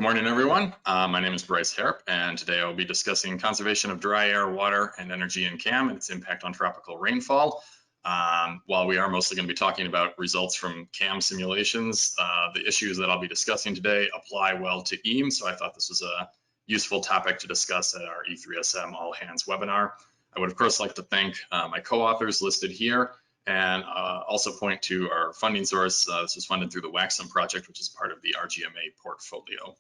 Good morning, everyone. My name is Bryce Harrop, and today I will be discussing conservation of dry air, water, and energy in CAM and its impact on tropical rainfall. While we are mostly going to be talking about results from CAM simulations, the issues that I'll be discussing today apply well to EAM, so I thought this was a useful topic to discuss at our E3SM All Hands webinar. I would, of course, like to thank my co-authors listed here, and also point to our funding source. This was funded through the Waxum project, which is part of the RGMA portfolio.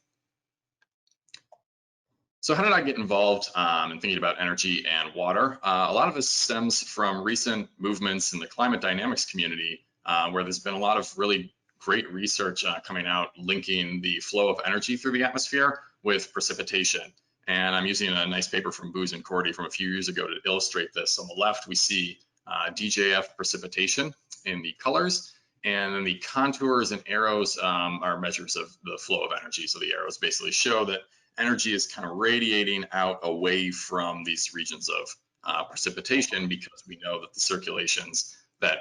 So how did I get involved in thinking about energy and water? A lot of this stems from recent movements in the climate dynamics community, where there's been a lot of really great research coming out linking the flow of energy through the atmosphere with precipitation. And I'm using a nice paper from Booz and Cordy from a few years ago to illustrate this. On the left, we see DJF precipitation in the colors, and then the contours and arrows are measures of the flow of energy. So the arrows basically show that energy is kind of radiating out away from these regions of precipitation, because we know that the circulations that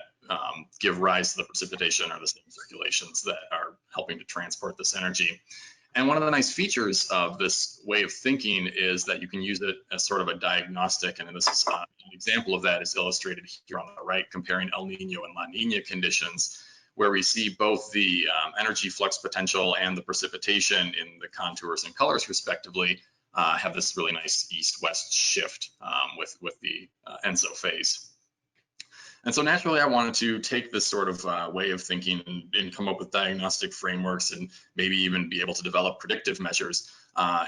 give rise to the precipitation are the same circulations that are helping to transport this energy. And one of the nice features of this way of thinking is that you can use it as sort of a diagnostic, and this is an example of that is illustrated here on the right, comparing El Nino and La Nina conditions, where we see both the energy flux potential and the precipitation in the contours and colors respectively have this really nice east-west shift with the ENSO phase. And so naturally, I wanted to take this sort of way of thinking and come up with diagnostic frameworks and maybe even be able to develop predictive measures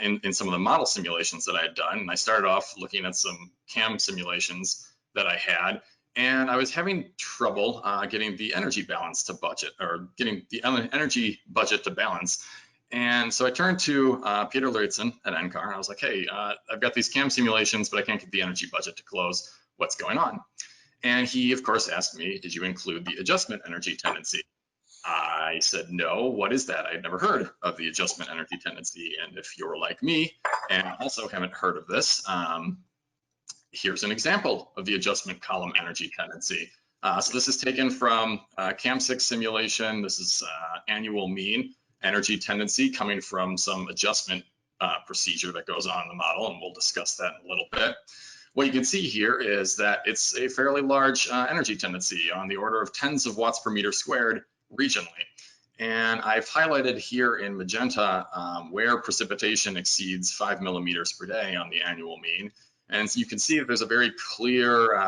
in some of the model simulations that I had done. And I started off looking at some CAM simulations that I had, and I was having trouble getting the energy balance to budget, or getting the energy budget to balance. And so I turned to Peter Luritzen at NCAR, and I was like, hey, I've got these CAM simulations, but I can't get the energy budget to close. What's going on? And he, of course, asked me, did you include the adjustment energy tendency? I said, no, what is that? I had never heard of the adjustment energy tendency. And if you're like me and also haven't heard of this, here's an example of the adjustment column energy tendency. So this is taken from CAM6 simulation. This is annual mean energy tendency coming from some adjustment procedure that goes on in the model, and we'll discuss that in a little bit. What you can see here is that it's a fairly large energy tendency on the order of tens of watts per meter squared regionally. And I've highlighted here in magenta where precipitation exceeds 5 millimeters per day on the annual mean. And so you can see that there's a very clear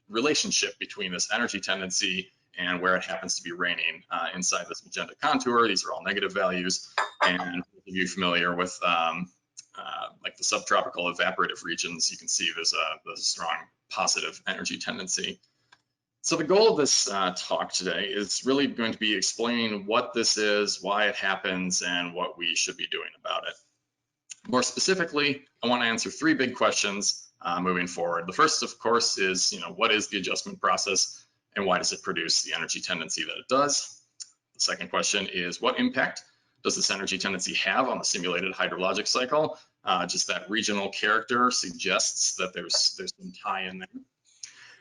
relationship between this energy tendency and where it happens to be raining inside this magenta contour. These are all negative values. And if you're familiar with like the subtropical evaporative regions, you can see there's a strong positive energy tendency. So the goal of this talk today is really going to be explaining what this is, why it happens, and what we should be doing about it. More specifically, I want to answer three big questions moving forward. The first, of course, is what is the adjustment process and why does it produce the energy tendency that it does? The second question is, what impact does this energy tendency have on the simulated hydrologic cycle? Just that regional character suggests that there's some tie in there.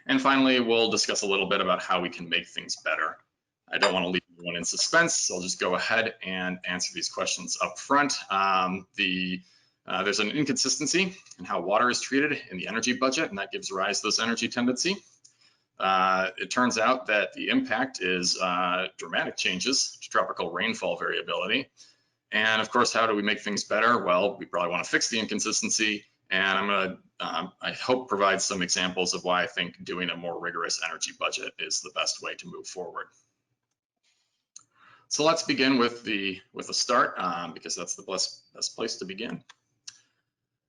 And finally, we'll discuss a little bit about how we can make things better. I don't want to leave anyone in suspense, so I'll just go ahead and answer these questions up front. There's an inconsistency in how water is treated in the energy budget, and that gives rise to this energy tendency. It turns out that the impact is dramatic changes to tropical rainfall variability. And of course, how do we make things better? Well, we probably want to fix the inconsistency, and I'm going to, I hope, provide some examples of why I think doing a more rigorous energy budget is the best way to move forward. So let's begin with the start, because that's the best place to begin.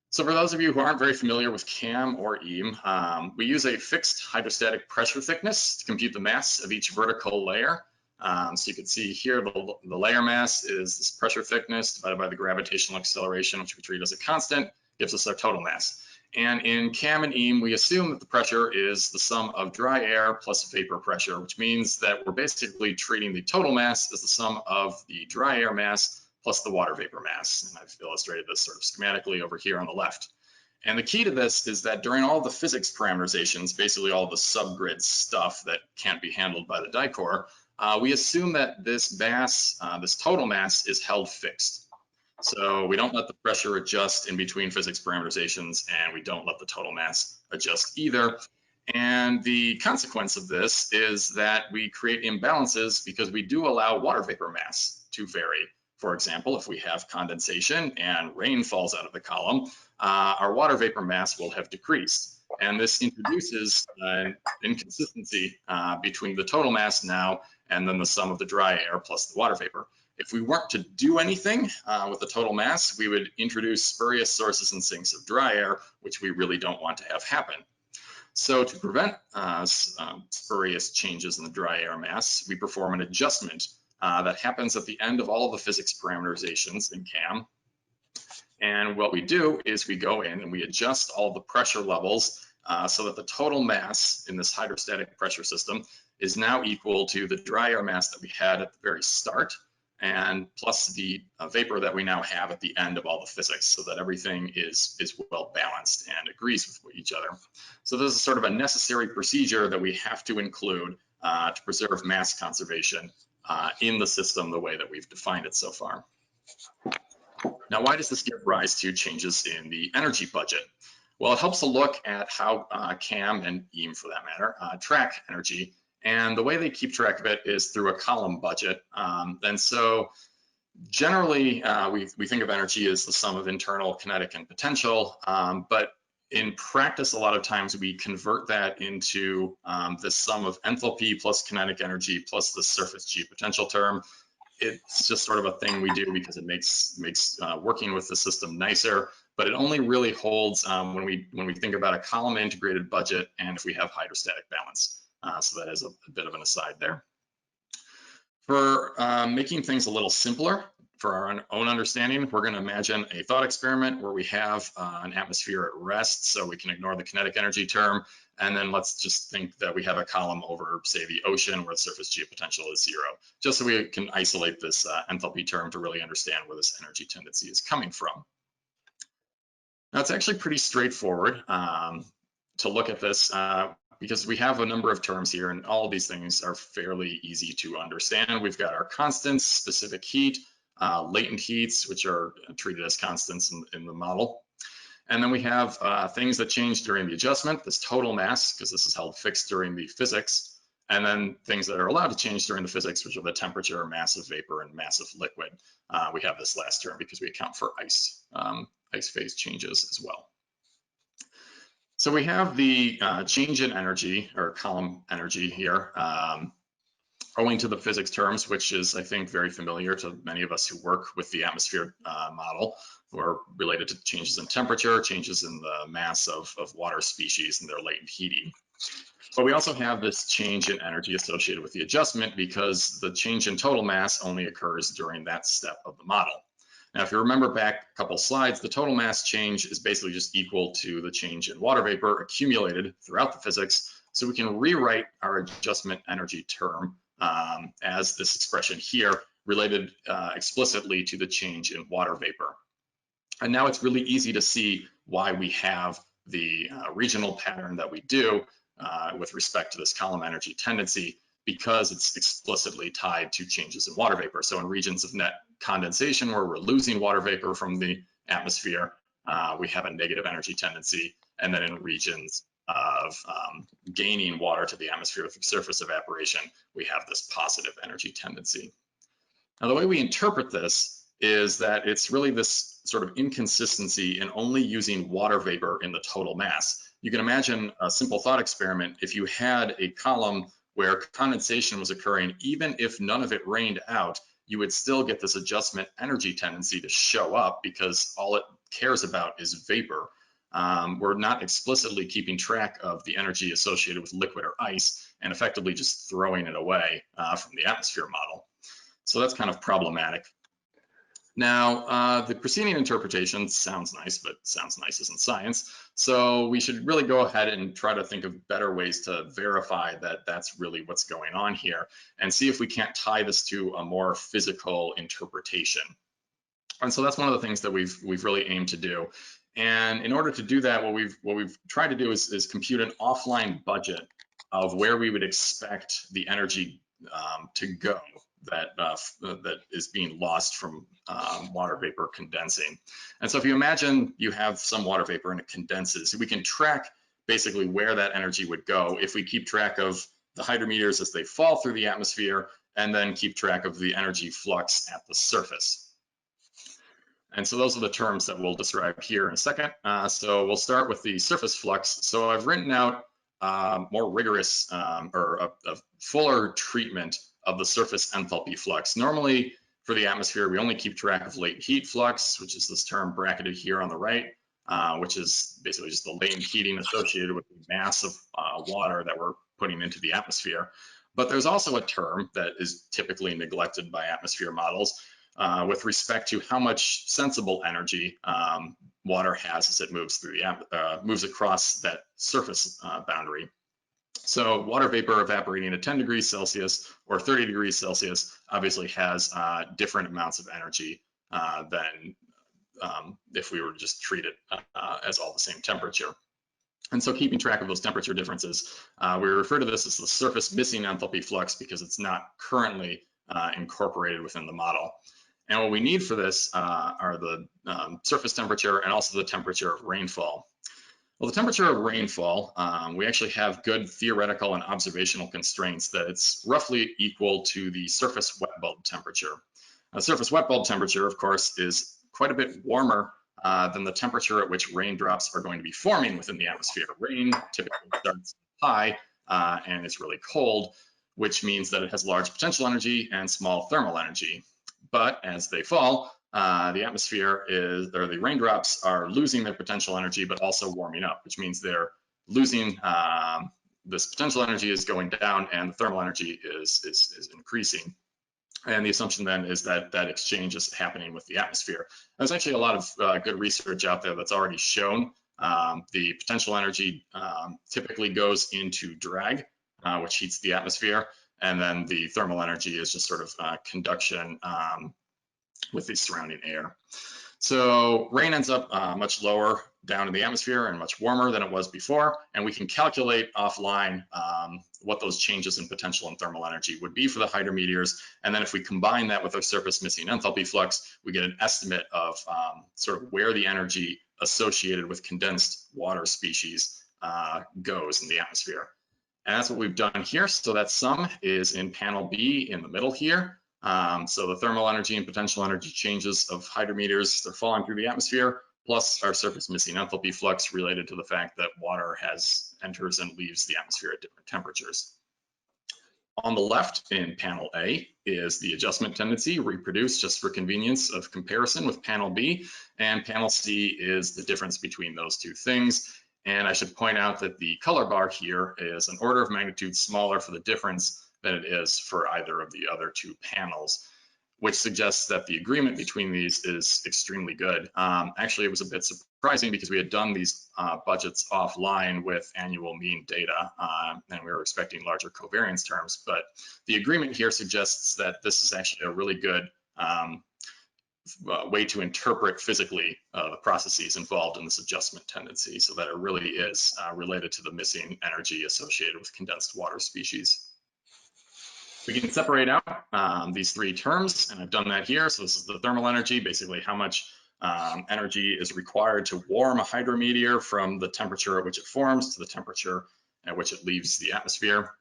So for those of you who aren't very familiar with CAM or EAM, we use a fixed hydrostatic pressure thickness to compute the mass of each vertical layer. So you can see here the layer mass is this pressure thickness divided by the gravitational acceleration, which we treat as a constant, gives us our total mass. And in CAM and EAM, we assume that the pressure is the sum of dry air plus vapor pressure, which means that we're basically treating the total mass as the sum of the dry air mass plus the water vapor mass. And I've illustrated this sort of schematically over here on the left. And the key to this is that during all the physics parameterizations, basically all the subgrid stuff that can't be handled by the dicor, we assume that this mass, this total mass, is held fixed. So we don't let the pressure adjust in between physics parameterizations, and we don't let the total mass adjust either. And the consequence of this is that we create imbalances because we do allow water vapor mass to vary. For example, if we have condensation and rain falls out of the column, our water vapor mass will have decreased. And this introduces an inconsistency between the total mass now and then the sum of the dry air plus the water vapor. If we weren't to do anything with the total mass, we would introduce spurious sources and sinks of dry air, which we really don't want to have happen. So to prevent spurious changes in the dry air mass, we perform an adjustment that happens at the end of all of the physics parameterizations in CAM. And what we do is we go in and we adjust all the pressure levels so that the total mass in this hydrostatic pressure system is now equal to the dry air mass that we had at the very start, and plus the vapor that we now have at the end of all the physics, so that everything is well balanced and agrees with each other. So this is sort of a necessary procedure that we have to include to preserve mass conservation in the system the way that we've defined it so far. Now, why does this give rise to changes in the energy budget? Well, it helps to look at how CAM and EAM, for that matter, track energy. And the way they keep track of it is through a column budget. And so generally, we think of energy as the sum of internal kinetic and potential. But in practice, a lot of times we convert that into the sum of enthalpy plus kinetic energy plus the surface G potential term. It's just sort of a thing we do because it makes working with the system nicer, but it only really holds when we think about a column integrated budget and if we have hydrostatic balance. So that is a bit of an aside there. For making things a little simpler for our own understanding, we're going to imagine a thought experiment where we have an atmosphere at rest, so we can ignore the kinetic energy term. And then let's just think that we have a column over, say, the ocean where the surface geopotential is 0, just so we can isolate this enthalpy term to really understand where this energy tendency is coming from. Now, it's actually pretty straightforward to look at this because we have a number of terms here, and all of these things are fairly easy to understand. We've got our constants, specific heat, latent heats, which are treated as constants in the model. And then we have things that change during the adjustment, this total mass, because this is held fixed during the physics, and then things that are allowed to change during the physics, which are the temperature, mass of vapor, and mass of liquid. We have this last term because we account for ice phase changes as well. So we have the change in energy, or column energy here, owing to the physics terms, which is, I think, very familiar to many of us who work with the atmosphere model, or related to changes in temperature, changes in the mass of water species and their latent heating. But we also have this change in energy associated with the adjustment because the change in total mass only occurs during that step of the model. Now, if you remember back a couple slides, the total mass change is basically just equal to the change in water vapor accumulated throughout the physics. So we can rewrite our adjustment energy term as this expression here, related explicitly to the change in water vapor. And now it's really easy to see why we have the regional pattern that we do with respect to this column energy tendency, because it's explicitly tied to changes in water vapor. So in regions of net condensation, where we're losing water vapor from the atmosphere, we have a negative energy tendency. And then in regions of gaining water to the atmosphere through surface evaporation, we have this positive energy tendency. Now, the way we interpret this is that it's really this sort of inconsistency in only using water vapor in the total mass. You can imagine a simple thought experiment. If you had a column where condensation was occurring, even if none of it rained out, you would still get this adjustment energy tendency to show up because all it cares about is vapor. We're not explicitly keeping track of the energy associated with liquid or ice and effectively just throwing it away from the atmosphere model. So that's kind of problematic. Now, the preceding interpretation sounds nice, but sounds nice isn't science. So we should really go ahead and try to think of better ways to verify that that's really what's going on here, and see if we can't tie this to a more physical interpretation. And so that's one of the things that we've really aimed to do. And in order to do that, what we've tried to do is compute an offline budget of where we would expect the energy to go that is being lost from water vapor condensing. And so if you imagine you have some water vapor and it condenses, we can track basically where that energy would go if we keep track of the hydrometers as they fall through the atmosphere, and then keep track of the energy flux at the surface. And so those are the terms that we'll describe here in a second. So we'll start with the surface flux. So I've written out more rigorous or a fuller treatment of the surface enthalpy flux. Normally for the atmosphere, we only keep track of latent heat flux, which is this term bracketed here on the right, which is basically just the latent heating associated with the mass of water that we're putting into the atmosphere. But there's also a term that is typically neglected by atmosphere models with respect to how much sensible energy water has as it moves through the moves across that surface boundary. So water vapor evaporating at 10 degrees Celsius or 30 degrees Celsius obviously has different amounts of energy than if we were to just treat it as all the same temperature. And so keeping track of those temperature differences, we refer to this as the surface missing enthalpy flux because it's not currently incorporated within the model. And what we need for this are the surface temperature and also the temperature of rainfall. Well, the temperature of rainfall, we actually have good theoretical and observational constraints that it's roughly equal to the surface wet bulb temperature. Surface wet bulb temperature, of course, is quite a bit warmer than the temperature at which raindrops are going to be forming within the atmosphere. Rain typically starts high and it's really cold, which means that it has large potential energy and small thermal energy. But as they fall, the atmosphere is, or the raindrops are losing their potential energy, but also warming up, which means they're losing, this potential energy is going down and the thermal energy is increasing. And the assumption then is that that exchange is happening with the atmosphere. There's actually a lot of good research out there that's already shown the potential energy typically goes into drag, which heats the atmosphere. And then the thermal energy is just sort of conduction with the surrounding air. So rain ends up much lower down in the atmosphere and much warmer than it was before. And we can calculate offline what those changes in potential and thermal energy would be for the hydrometeors. And then if we combine that with our surface missing enthalpy flux, we get an estimate of sort of where the energy associated with condensed water species goes in the atmosphere. And that's what we've done here. So that sum is in panel B in the middle here. So the thermal energy and potential energy changes of hydrometers, they're falling through the atmosphere, plus our surface missing enthalpy flux related to the fact that water enters and leaves the atmosphere at different temperatures. On the left in panel A is the adjustment tendency reproduced just for convenience of comparison with panel B, and panel C is the difference between those two things. And I should point out that the color bar here is an order of magnitude smaller for the difference than it is for either of the other two panels, which suggests that the agreement between these is extremely good. Actually, it was a bit surprising because we had done these budgets offline with annual mean data, and we were expecting larger covariance terms. But the agreement here suggests that this is actually a really good way to interpret physically the processes involved in this adjustment tendency, so that it really is related to the missing energy associated with condensed water species. We can separate out these three terms, and I've done that here. So this is the thermal energy, basically how much energy is required to warm a hydrometeor from the temperature at which it forms to the temperature at which it leaves the atmosphere.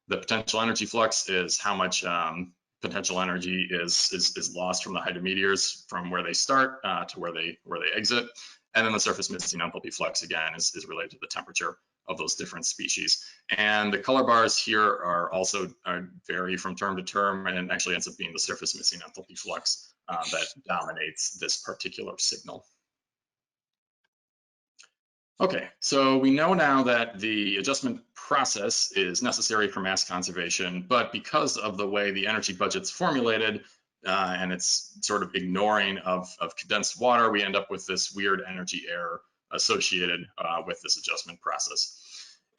The potential energy flux is how much potential energy is lost from the hydrometeors from where they start to where they exit. And then the surface missing enthalpy flux, again, is related to the temperature of those different species. And the color bars here are also vary from term to term, and actually ends up being the surface missing enthalpy flux that dominates this particular signal. Okay, so we know now that the adjustment process is necessary for mass conservation, but because of the way the energy budget's formulated, and it's sort of ignoring of condensed water, we end up with this weird energy error associated with this adjustment process.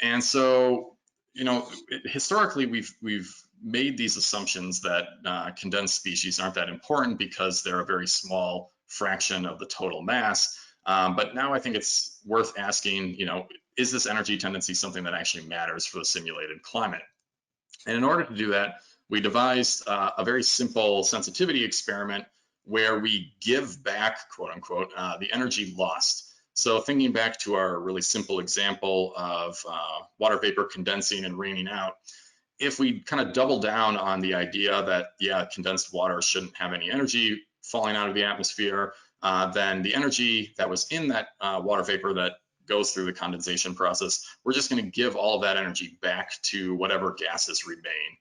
And so, you know, historically, we've made these assumptions that condensed species aren't that important because they're a very small fraction of the total mass. But now I think it's worth asking, you know, is this energy tendency something that actually matters for the simulated climate? And in order to do that, we devised a very simple sensitivity experiment where we give back, quote unquote, the energy lost. So thinking back to our really simple example of water vapor condensing and raining out, if we kind of double down on the idea that, yeah, condensed water shouldn't have any energy falling out of the atmosphere, then the energy that was in that water vapor that goes through the condensation process, we're just going to give all of that energy back to whatever gases remain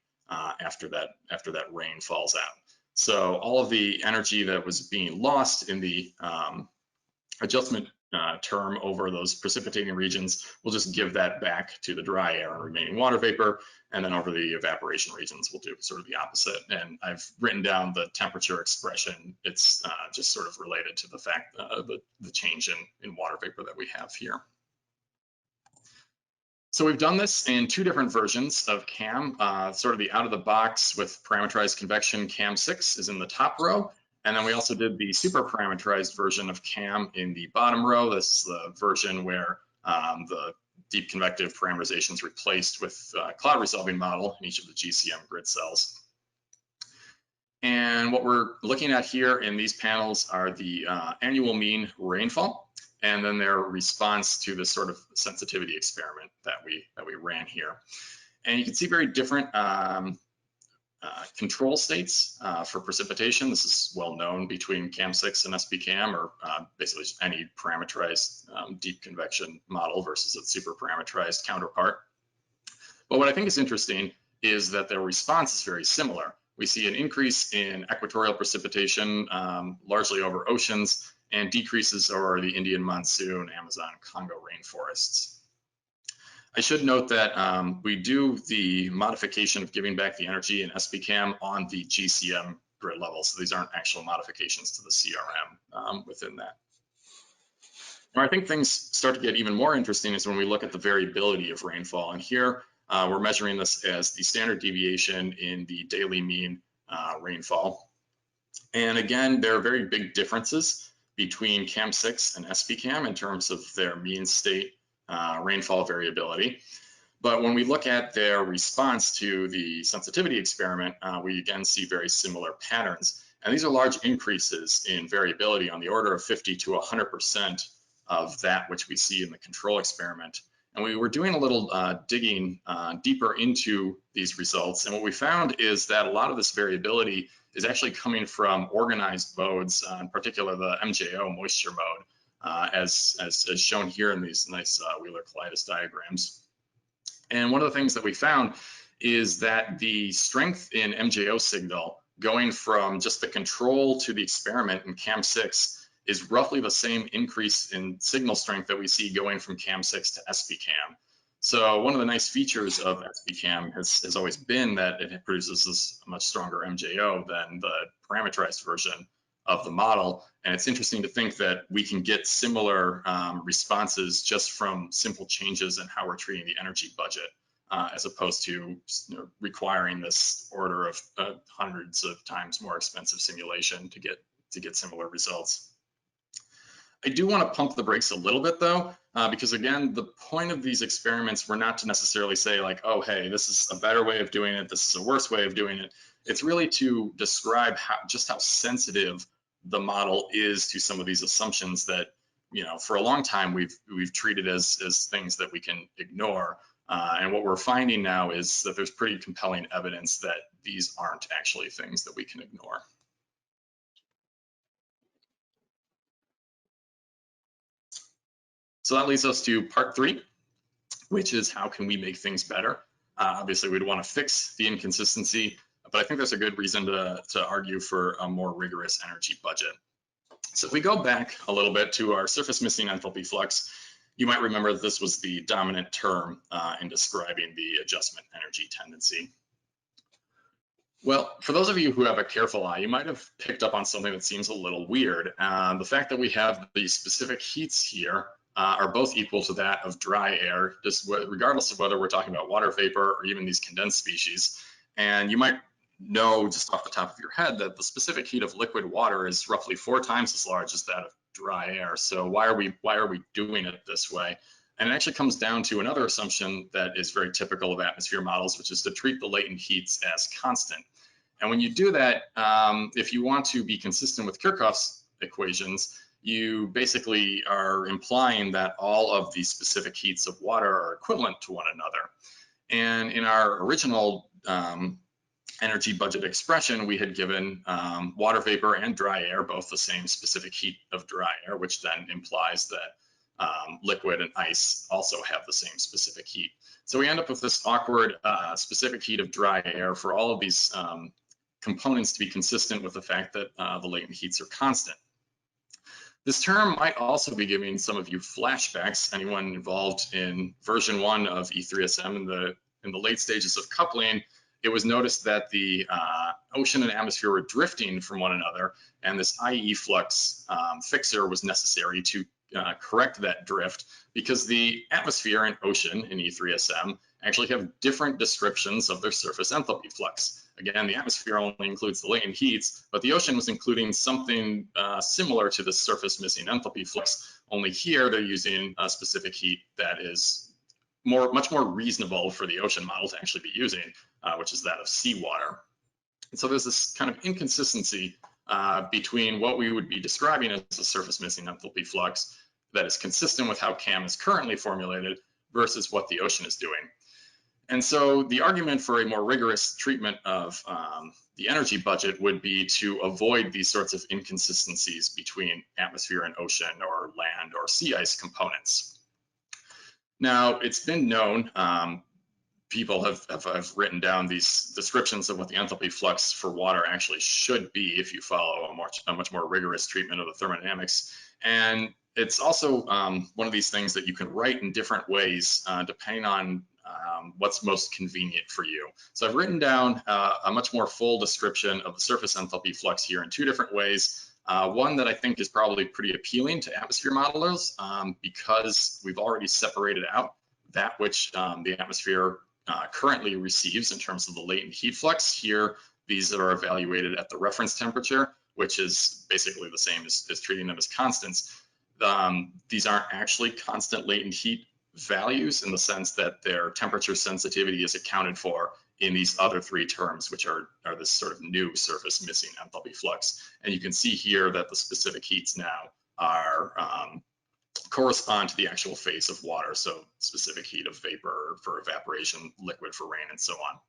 after that rain falls out. So all of the energy that was being lost in the adjustment term over those precipitating regions, we'll just give that back to the dry air and remaining water vapor, and then over the evaporation regions, we'll do sort of the opposite. And I've written down the temperature expression. It's just sort of related to the fact the change in water vapor that we have here. So we've done this in two different versions of CAM, sort of the out of the box with parameterized convection. CAM 6 is in the top row. And then we also did the super parameterized version of CAM in the bottom row. This is the version where the deep convective parameterization is replaced with a cloud resolving model in each of the GCM grid cells. And what we're looking at here in these panels are the annual mean rainfall, and then their response to this sort of sensitivity experiment that we ran here. And you can see very different control states for precipitation. This is well known between CAM6 and SPCAM, or basically any parameterized deep convection model versus its super parameterized counterpart. But what I think is interesting is that their response is very similar. We see an increase in equatorial precipitation, largely over oceans, and decreases over the Indian monsoon, Amazon, Congo rainforests. I should note that we do the modification of giving back the energy in SPCAM on the GCM grid level. So these aren't actual modifications to the CRM within that. Now, I think things start to get even more interesting is when we look at the variability of rainfall. And here we're measuring this as the standard deviation in the daily mean rainfall. And again, there are very big differences between CAM6 and SPCAM in terms of their mean state rainfall variability. But when we look at their response to the sensitivity experiment, we again see very similar patterns. And these are large increases in variability on the order of 50 to 100% of that which we see in the control experiment. And we were doing a little digging deeper into these results. And what we found is that a lot of this variability is actually coming from organized modes, in particular the MJO moisture mode, as shown here in these nice Wheeler-Colitis diagrams. And one of the things that we found is that the strength in MJO signal going from just the control to the experiment in CAM6 is roughly the same increase in signal strength that we see going from CAM6 to SPCAM. So one of the nice features of SPCAM has always been that it produces this much stronger MJO than the parameterized version of the model. And it's interesting to think that we can get similar responses just from simple changes in how we're treating the energy budget, as opposed to requiring this order of hundreds of times more expensive simulation to get similar results. I do want to pump the brakes a little bit though, because again, the point of these experiments were not to necessarily say like, oh, hey, this is a better way of doing it, this is a worse way of doing it. It's really to describe just how sensitive the model is to some of these assumptions that, for a long time we've treated as things that we can ignore. And what we're finding now is that there's pretty compelling evidence that these aren't actually things that we can ignore. So that leads us to part 3, which is how can we make things better? Obviously, we'd want to fix the inconsistency, but I think there's a good reason to argue for a more rigorous energy budget. So if we go back a little bit to our surface missing enthalpy flux, you might remember that this was the dominant term in describing the adjustment energy tendency. Well, for those of you who have a careful eye, you might have picked up on something that seems a little weird. The fact that we have the specific heats here are both equal to that of dry air, just regardless of whether we're talking about water vapor or even these condensed species. And you might know just off the top of your head that the specific heat of liquid water is roughly 4 times as large as that of dry air. So why are we doing it this way? And it actually comes down to another assumption that is very typical of atmosphere models, which is to treat the latent heats as constant. And when you do that, if you want to be consistent with Kirchhoff's equations, you basically are implying that all of the specific heats of water are equivalent to one another. And in our original energy budget expression, we had given water vapor and dry air both the same specific heat of dry air, which then implies that liquid and ice also have the same specific heat. So we end up with this awkward specific heat of dry air for all of these components to be consistent with the fact that the latent heats are constant. This term might also be giving some of you flashbacks. Anyone involved in version 1 of E3SM in the late stages of coupling, it was noticed that the ocean and atmosphere were drifting from one another, and this IEFLX fixer was necessary to correct that drift, because the atmosphere and ocean in E3SM actually have different descriptions of their surface enthalpy flux. Again, the atmosphere only includes the latent heats, but the ocean was including something similar to the surface missing enthalpy flux, only here they're using a specific heat that is much more reasonable for the ocean model to actually be using, which is that of seawater. And so there's this kind of inconsistency between what we would be describing as a surface missing enthalpy flux that is consistent with how CAM is currently formulated versus what the ocean is doing. And so the argument for a more rigorous treatment of the energy budget would be to avoid these sorts of inconsistencies between atmosphere and ocean or land or sea ice components. Now, it's been known, people have written down these descriptions of what the enthalpy flux for water actually should be if you follow a much more rigorous treatment of the thermodynamics. And it's also one of these things that you can write in different ways depending on what's most convenient for you. So I've written down a much more full description of the surface enthalpy flux here in 2 different ways. One that I think is probably pretty appealing to atmosphere modelers because we've already separated out that which the atmosphere currently receives in terms of the latent heat flux. Here, these are evaluated at the reference temperature, which is basically the same as treating them as constants. These aren't actually constant latent heat values in the sense that their temperature sensitivity is accounted for in these other 3 terms, which are this sort of new surface missing enthalpy flux. And you can see here that the specific heats now are correspond to the actual phase of water. So specific heat of vapor for evaporation, liquid for rain, and so on.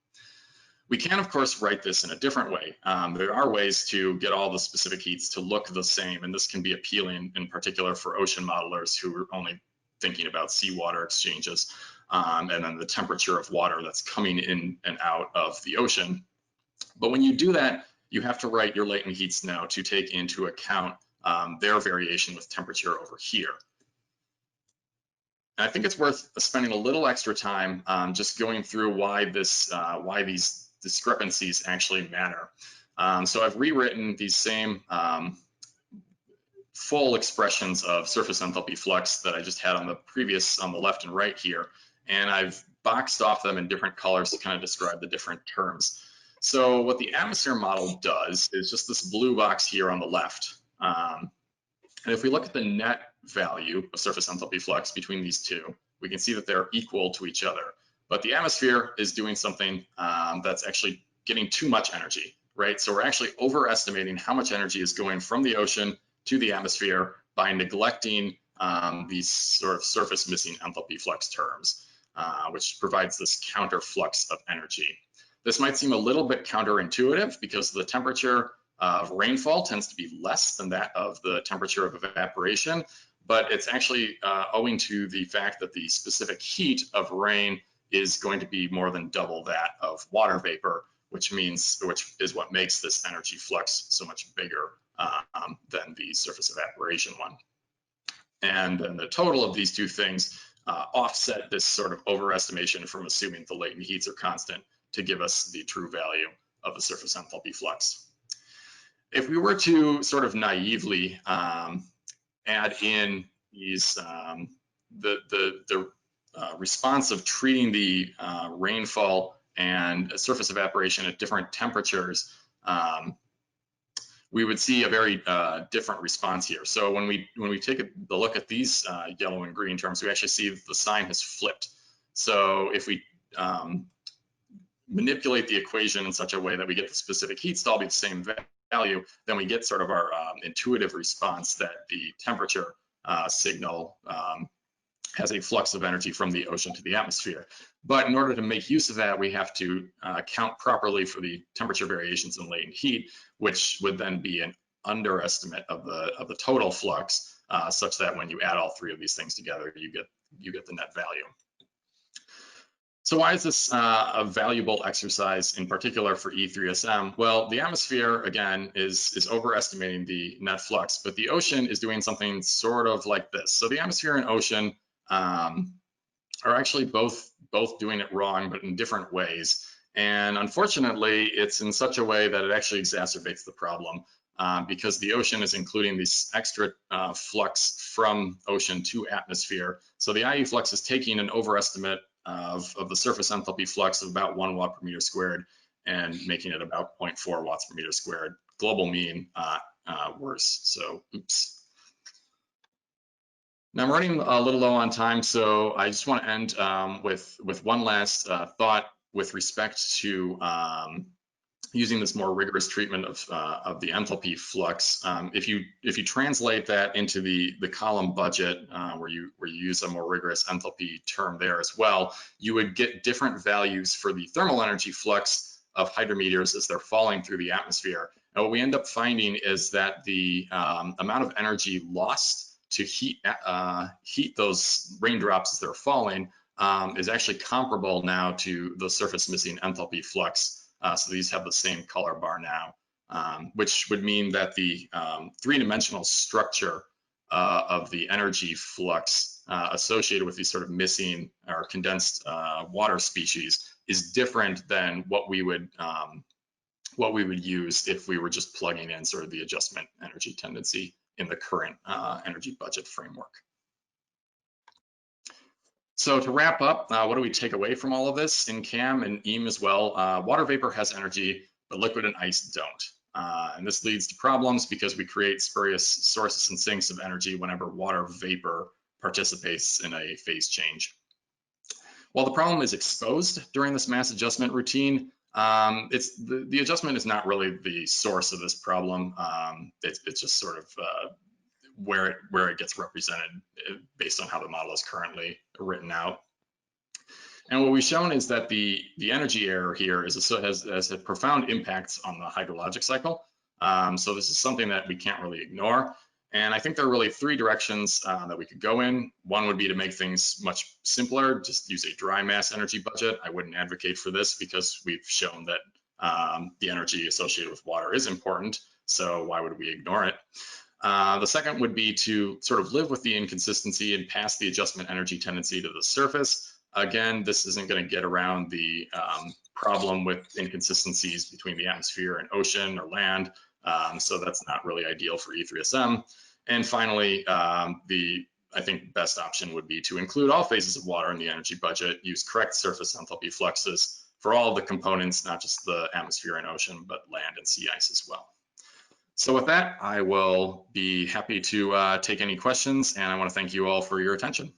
We can, of course, write this in a different way. There are ways to get all the specific heats to look the same, and this can be appealing in particular for ocean modelers who are only thinking about seawater exchanges and then the temperature of water that's coming in and out of the ocean. But when you do that, you have to write your latent heats now to take into account their variation with temperature over here. And I think it's worth spending a little extra time just going through why these discrepancies actually matter. So I've rewritten these same full expressions of surface enthalpy flux that I just had on the left and right here, and I've boxed off them in different colors to kind of describe the different terms. So what the atmosphere model does is just this blue box here on the left. And if we look at the net value of surface enthalpy flux between these 2, we can see that they're equal to each other. But the atmosphere is doing something that's actually getting too much energy, right? So we're actually overestimating how much energy is going from the ocean to the atmosphere by neglecting these sort of surface missing enthalpy flux terms, which provides this counter flux of energy. This might seem a little bit counterintuitive because the temperature of rainfall tends to be less than that of the temperature of evaporation, but it's actually owing to the fact that the specific heat of rain is going to be more than double that of water vapor, which is what makes this energy flux so much bigger than the surface evaporation one. And then the total of these 2 things offset this sort of overestimation from assuming the latent heats are constant to give us the true value of the surface enthalpy flux. If we were to sort of naively add in these the response of treating the rainfall and surface evaporation at different temperatures, we would see a very different response here. So when we take the look at these yellow and green terms, we actually see that the sign has flipped. So if we manipulate the equation in such a way that we get the specific heat to all be the same value, then we get sort of our intuitive response that the temperature signal has a flux of energy from the ocean to the atmosphere. But in order to make use of that, we have to account properly for the temperature variations in latent heat, which would then be an underestimate of the total flux, such that when you add all three of these things together, you get the net value. So why is this a valuable exercise in particular for E3SM? Well, the atmosphere, again, is overestimating the net flux, but the ocean is doing something sort of like this. So the atmosphere and ocean are actually both doing it wrong, but in different ways. And unfortunately, it's in such a way that it actually exacerbates the problem because the ocean is including this extra flux from ocean to atmosphere. So the IEFLX is taking an overestimate of the surface enthalpy flux of about 1 watt per meter squared and making it about 0.4 watts per meter squared. Global mean worse. So, oops. Now I'm running a little low on time, so I just want to end with one last thought with respect to using this more rigorous treatment of the enthalpy flux. If you translate that into the column budget, where you use a more rigorous enthalpy term there as well, you would get different values for the thermal energy flux of hydrometers as they're falling through the atmosphere. And what we end up finding is that the amount of energy lost to heat those raindrops as they're falling is actually comparable now to the surface missing enthalpy flux. So these have the same color bar now, which would mean that the three-dimensional structure of the energy flux associated with these sort of missing or condensed water species is different than what we would use if we were just plugging in sort of the adjustment energy tendency in the current energy budget framework. So to wrap up, what do we take away from all of this? In CAM and EAM as well, water vapor has energy, but liquid and ice don't. And this leads to problems because we create spurious sources and sinks of energy whenever water vapor participates in a phase change. While the problem is exposed during this mass adjustment routine, the adjustment is not really the source of this problem. It's just sort of where it gets represented based on how the model is currently written out. And what we've shown is that the energy error here has a profound impacts on the hydrologic cycle. So this is something that we can't really ignore. And I think there are really three directions that we could go in. One would be to make things much simpler, just use a dry mass energy budget. I wouldn't advocate for this because we've shown that the energy associated with water is important. So why would we ignore it? The second would be to sort of live with the inconsistency and pass the adjustment energy tendency to the surface. Again, this isn't going to get around the problem with inconsistencies between the atmosphere and ocean or land. So that's not really ideal for E3SM. And finally, I think best option would be to include all phases of water in the energy budget, use correct surface enthalpy fluxes for all the components, not just the atmosphere and ocean, but land and sea ice as well. So with that, I will be happy to take any questions, and I want to thank you all for your attention.